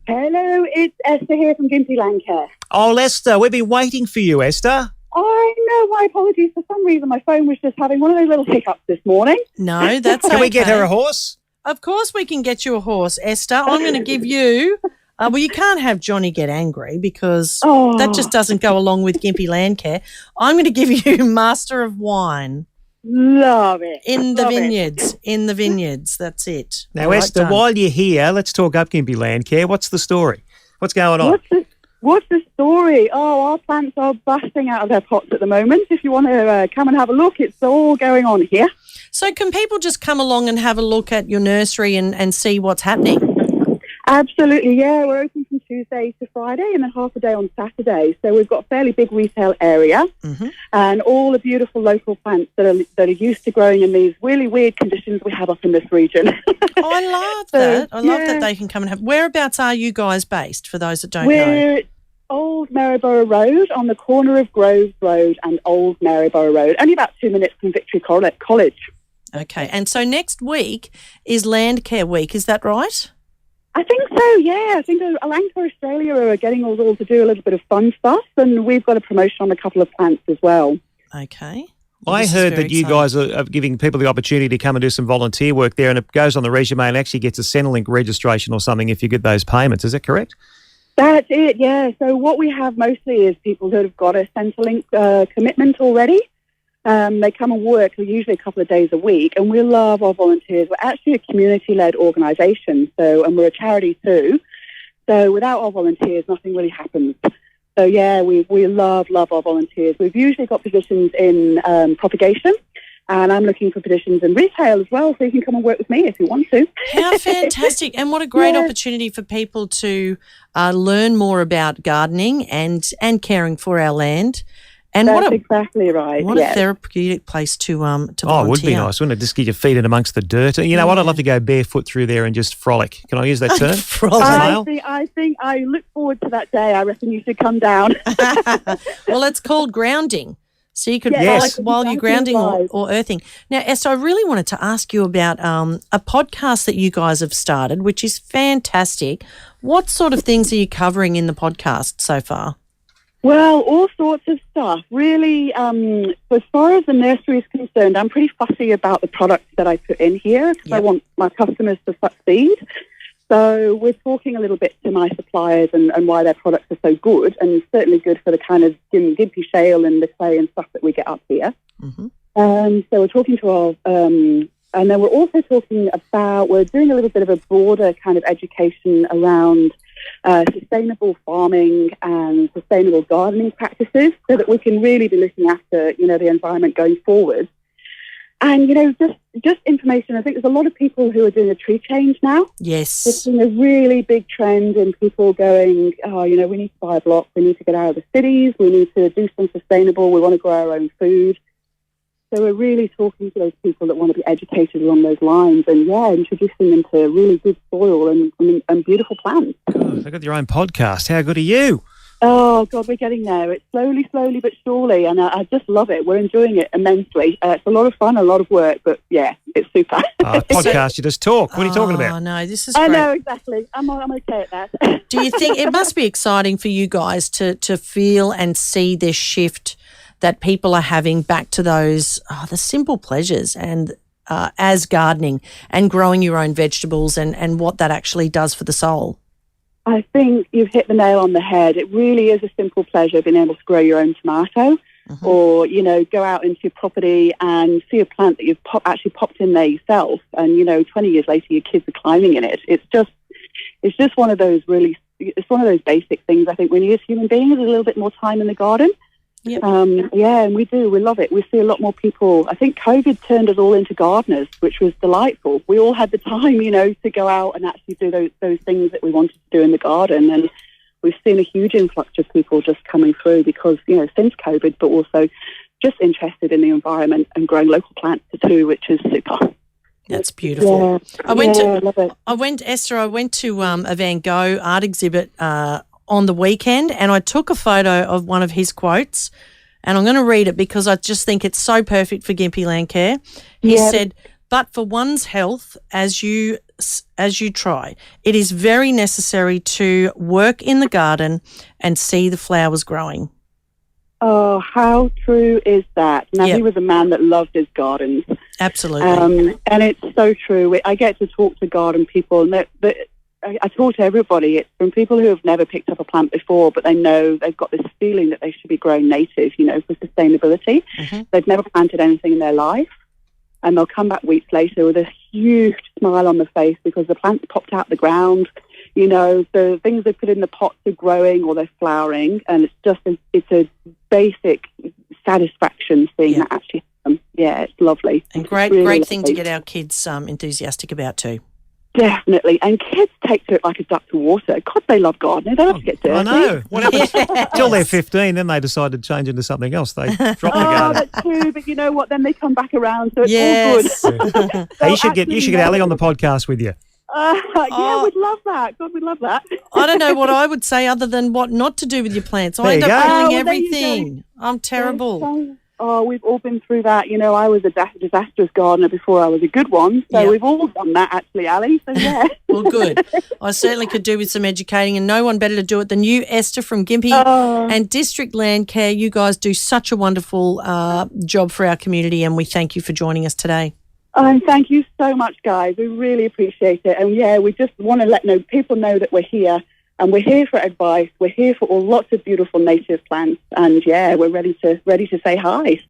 Hello, it's Esther here from Bilko Ali. Oh, Esther, we've been waiting for you, Esther. I know, my apologies. For some reason, my phone was just having one of those little hiccups this morning. No, that's okay. Can we get her a horse? Of course we can get you a horse, Esther. I'm going to give you well, you can't have Johnny get angry because that just doesn't go along with Gimpy Landcare. I'm going to give you Master of Wine. Love it. In the vineyards. That's it. Now, Esther, while you're here, let's talk up Gimpy Landcare. What's the story? What's going on? What's the story? Oh, our plants are busting out of their pots at the moment. If you want to come and have a look, it's all going on here. So can people just come along and have a look at your nursery and see what's happening? Absolutely, yeah. We're open from Tuesday to Friday and then half a day on Saturday. So we've got a fairly big retail area and all the beautiful local plants that are used to growing in these really weird conditions we have up in this region. Oh, I love that. I love that they can come and have. Whereabouts are you guys based, for those that don't know? We're at Old Maryborough Road on the corner of Grove Road and Old Maryborough Road, only about 2 minutes from Victory College. Okay, and so next week is Landcare Week, is that right? I think so, yeah. I think Landcare Australia are getting us all to do a little bit of fun stuff, and we've got a promotion on a couple of plants as well. Okay. I heard that you guys are giving people the opportunity to come and do some volunteer work there, and it goes on the resume and actually gets a Centrelink registration or something if you get those payments. Is that correct? That's it, yeah. So what we have mostly is people who have got a Centrelink commitment already. They come and work usually a couple of days a week, and we love our volunteers. We're actually a community-led organisation, and we're a charity too. So without our volunteers, nothing really happens. So yeah, we love our volunteers. We've usually got positions in propagation, and I'm looking for positions in retail as well, so you can come and work with me if you want to. How fantastic. And what a great opportunity for people to learn more about gardening and caring for our land. And That's exactly right. What a therapeutic place to volunteer. Oh, it would be nice, wouldn't it? Just get your feet in amongst the dirt. You know what? I'd love to go barefoot through there and just frolic. Can I use that term? Frolic. I think I look forward to that day. I reckon you should come down. Well, it's called grounding. So you could frolic while you're grounding or earthing. Now, Esther, I really wanted to ask you about a podcast that you guys have started, which is fantastic. What sort of things are you covering in the podcast so far? Well, all sorts of stuff. Really, as far as the nursery is concerned, I'm pretty fussy about the products that I put in here because I want my customers to succeed. So we're talking a little bit to my suppliers and why their products are so good, and certainly good for the kind of gimpy shale and the clay and stuff that we get up here. So we're talking to our... and then we're also talking about... We're doing a little bit of a broader kind of education around... sustainable farming and sustainable gardening practices so that we can really be looking after, the environment going forward. And, just information. I think there's a lot of people who are doing a tree change now. Yes. There's been a really big trend in people going, we need to buy a block, we need to get out of the cities, we need to do some sustainable, we want to grow our own food. So we're really talking to those people that want to be educated along those lines and, introducing them to really good soil and beautiful plants. God, they've got their own podcast. How good are you? Oh, God, we're getting there. It's slowly but surely, and I just love it. We're enjoying it immensely. It's a lot of fun, a lot of work, but, it's super. Podcast, you just talk. What are you talking about? Oh, no, this is great. I know, exactly. I'm okay at that. Do you think it must be exciting for you guys to feel and see this shift that people are having back to those, the simple pleasures and as gardening and growing your own vegetables and what that actually does for the soul? I think you've hit the nail on the head. It really is a simple pleasure being able to grow your own tomato or, go out into your property and see a plant that you've actually popped in there yourself and, 20 years later your kids are climbing in it. It's just one of those it's one of those basic things I think we need as human beings, a little bit more time in the garden. Yep. And we do. We love it. We see a lot more people. I think COVID turned us all into gardeners, which was delightful. We all had the time, to go out and actually do those things that we wanted to do in the garden. And we've seen a huge influx of people just coming through because, since COVID, but also just interested in the environment and growing local plants too, which is super. That's beautiful. Yeah. I love it. I went to a Van Gogh art exhibit on the weekend, and I took a photo of one of his quotes, and I'm going to read it because I just think it's so perfect for Gimpy Landcare. He said, "But for one's health, as you as you try, it is very necessary to work in the garden and see the flowers growing. Oh, how true is that? Now, he was a man that loved his gardens. Absolutely. And it's so true. I get to talk to garden people, and I talk to everybody. It's from people who have never picked up a plant before, but they know they've got this feeling that they should be growing native, for sustainability. Mm-hmm. They've never planted anything in their life, and they'll come back weeks later with a huge smile on the face because the plant's popped out the ground. The things they put in the pots are growing or they're flowering, and it's a basic satisfaction seeing that actually happen. Yeah, it's lovely. And great thing to get our kids enthusiastic about too. Definitely. And kids take to it like a duck to water. God, they love gardening. They love to get dirty. I know. What happens until they're 15, then they decide to change into something else. They drop the garden. That's true. But you know what? Then they come back around, so it's all good. So you should get Ali on the podcast with you. We'd love that. God, we'd love that. I don't know what I would say other than what not to do with your plants. I end up doing everything. I'm terrible. Oh, we've all been through that. I was a disastrous gardener before I was a good one. So we've all done that, actually, Ali. So, yeah. Well, good. I certainly could do with some educating, and no one better to do it than you, Esther, from Gympie and District Land Care. You guys do such a wonderful job for our community, and we thank you for joining us today. Thank you so much, guys. We really appreciate it. And, we just want to let people know that we're here. And we're here for advice. We're here for lots of beautiful native plants. And, we're ready to say hi.